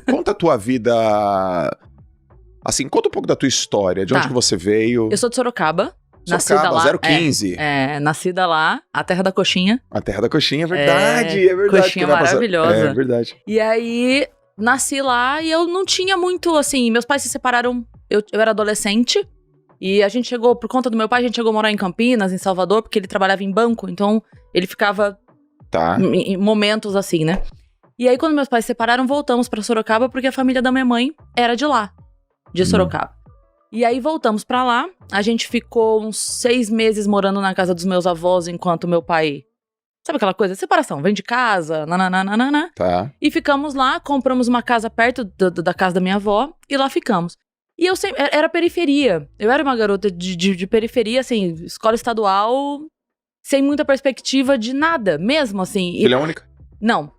Conta a tua vida... Assim, conta um pouco da tua história. De onde que você veio? Eu sou de Sorocaba. Nascida lá. 015. Nascida lá, a terra da coxinha. A terra da coxinha, é verdade. É verdade. Coxinha maravilhosa. É verdade. E aí, nasci lá e eu não tinha muito, assim... Meus pais se separaram, eu era adolescente. E a gente chegou, por conta do meu pai, a gente chegou a morar em Campinas, em Salvador, porque ele trabalhava em banco. Então, ele ficava em momentos assim, né? E aí, quando meus pais se separaram, voltamos pra Sorocaba, porque a família da minha mãe era de lá, de Sorocaba. E aí, voltamos pra lá. A gente ficou uns 6 meses morando na casa dos meus avós, enquanto meu pai... Sabe aquela coisa? Separação, vem de casa, nananana. Tá. E ficamos lá, compramos uma casa perto da casa da minha avó, e lá ficamos. E eu sempre... Era periferia. Eu era uma garota de periferia, assim, escola estadual, sem muita perspectiva de nada, mesmo, assim. Filha única? Não.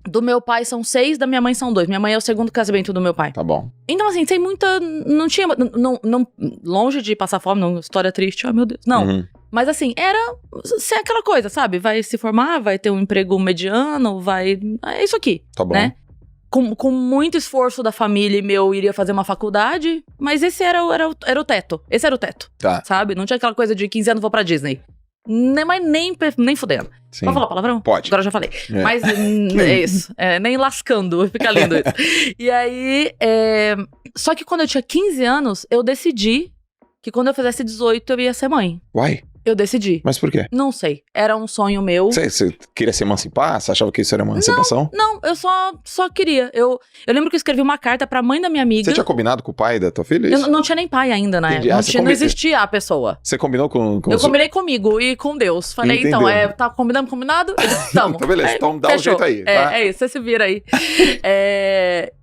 Do meu pai são 6, da minha mãe são 2. Minha mãe é o segundo casamento do meu pai. Tá bom. Então, assim, sem muita... Não tinha... Não, longe de passar fome, não, história triste, ai meu Deus. Não. Uhum. Mas, assim, era ser aquela coisa, sabe? Vai se formar, vai ter um emprego mediano, vai... É isso aqui, tá bom. Né? Com muito esforço da família, eu iria fazer uma faculdade, mas esse era o teto. Esse era o teto, tá. Sabe? Não tinha aquela coisa de 15 anos vou pra Disney. Mas nem fudendo. Sim. Pode falar palavrão? Pode. Agora eu já falei. Mas é isso. Nem lascando. Fica lindo isso. E aí... Só que quando eu tinha 15 anos, eu decidi que quando eu fizesse 18, eu ia ser mãe. Uai? Eu decidi. Mas por quê? Não sei. Era um sonho meu. Você queria se emancipar? Você achava que isso era uma emancipação? Não, eu só queria. Eu lembro que eu escrevi uma carta pra mãe da minha amiga. Você tinha combinado com o pai da tua filha? Eu não tinha nem pai ainda, né? Não existia a pessoa. Você combinou com Eu combinei comigo e com Deus. Falei, Entendeu. então, tá combinado? Tamo. Então, beleza. Então dá um jeito aí. Tá? É isso, você se vira aí.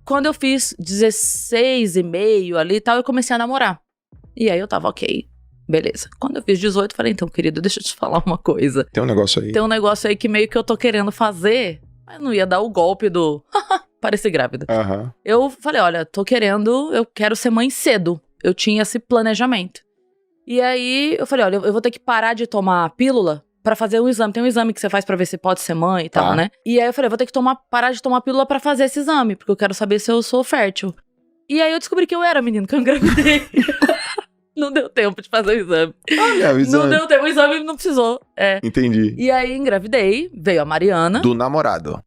Quando eu fiz 16 e meio ali e tal, eu comecei a namorar. E aí eu tava ok. Beleza. Quando eu fiz 18, falei, então, querido, deixa eu te falar uma coisa. Tem um negócio aí. Tem um negócio aí que meio que eu tô querendo fazer, mas não ia dar o golpe do... Pareci grávida. Uhum. Eu falei, olha, eu quero ser mãe cedo. Eu tinha esse planejamento. E aí, eu falei, olha, eu vou ter que parar de tomar a pílula pra fazer um exame. Tem um exame que você faz pra ver se pode ser mãe e tal, né? E aí eu falei, eu vou ter que parar de tomar a pílula pra fazer esse exame, porque eu quero saber se eu sou fértil. E aí eu descobri que eu era, menino, que eu engravidei. Não deu tempo de fazer o exame. Olha, o exame. Não deu tempo, o exame não precisou. Entendi. E aí engravidei, veio a Mariana. Do namorado.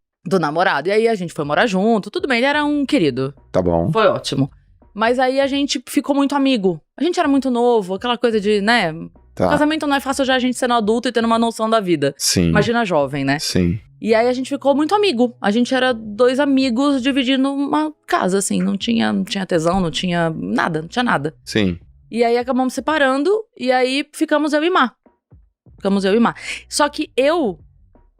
E aí a gente foi morar junto, tudo bem, ele era um querido. Tá bom. Foi ótimo. Mas aí a gente ficou muito amigo. A gente era muito novo, aquela coisa de, né? Tá. Casamento não é fácil já a gente sendo adulto e tendo uma noção da vida. Sim. Imagina jovem, né? Sim. E aí a gente ficou muito amigo. A gente era 2 amigos dividindo uma casa, assim. Não tinha tesão, não tinha nada. Sim. E aí acabamos separando, e aí ficamos eu e Má. Só que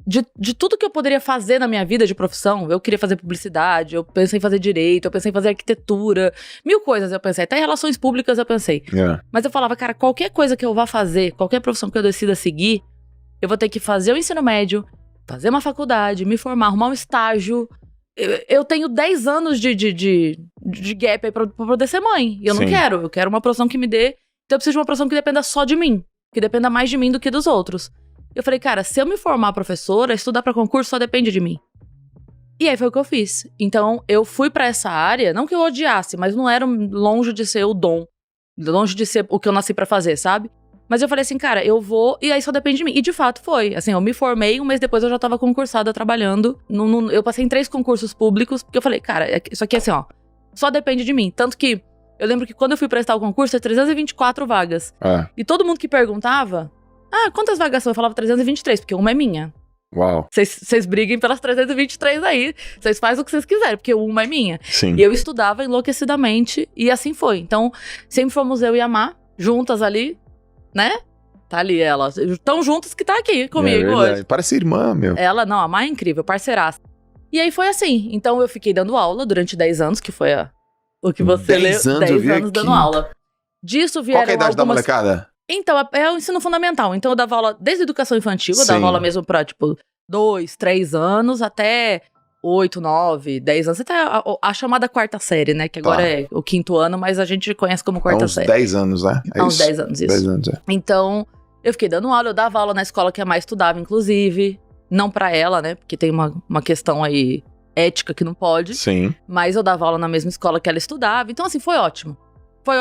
de tudo que eu poderia fazer na minha vida de profissão, eu queria fazer publicidade, eu pensei em fazer direito, eu pensei em fazer arquitetura, 1000 coisas eu pensei, até em relações públicas eu pensei. Mas eu falava, cara, qualquer coisa que eu vá fazer, qualquer profissão que eu decida seguir, eu vou ter que fazer o ensino médio, fazer uma faculdade, me formar, arrumar um estágio. Eu tenho 10 anos de gap aí pra poder ser mãe. E eu não quero. Eu quero uma profissão que me dê... Então eu preciso de uma profissão que dependa só de mim. Que dependa mais de mim do que dos outros. Eu falei, cara, se eu me formar professora, estudar pra concurso só depende de mim. E aí foi o que eu fiz. Então eu fui pra essa área, não que eu odiasse, mas não era longe de ser o dom. Longe de ser o que eu nasci pra fazer, sabe? Mas eu falei assim, cara, eu vou... E aí só depende de mim. E de fato foi. Assim, eu me formei, um mês depois eu já tava concursada trabalhando. Eu passei em 3 concursos públicos. Porque eu falei, cara, isso aqui é assim, ó. Só depende de mim. Tanto que eu lembro que quando eu fui prestar o concurso, é 324 vagas. E todo mundo que perguntava... quantas vagas são? Eu falava 323, porque uma é minha. Uau. Vocês briguem pelas 323 aí. Vocês fazem o que vocês quiserem, porque uma é minha. Sim. E eu estudava enlouquecidamente. E assim foi. Então, sempre fomos eu e a Má, juntas ali... Né? Tá ali ela. Tão juntas que tá aqui comigo hoje. Parece irmã, meu. Ela, não, a Má é incrível, parceiraça. E aí foi assim. Então eu fiquei dando aula durante 10 anos, que foi o que você leu. 10 anos, 10 anos dando aula. Disso vieram Qual que é a idade da molecada? Então, é o ensino fundamental. Então eu dava aula desde a educação infantil, eu dava aula mesmo pra, 2, 3 anos, até 8, 9, 10 anos. Até a chamada 4ª série, né? Que agora é o 5º ano, mas a gente conhece como 4ª série. 10 anos, né? Há uns 10 anos, isso. 10 anos, Então, eu fiquei dando aula, eu dava aula na escola que a Má estudava, inclusive. Não pra ela, né? Porque tem uma questão aí ética que não pode. Sim. Mas eu dava aula na mesma escola que ela estudava. Então, assim, foi ótimo.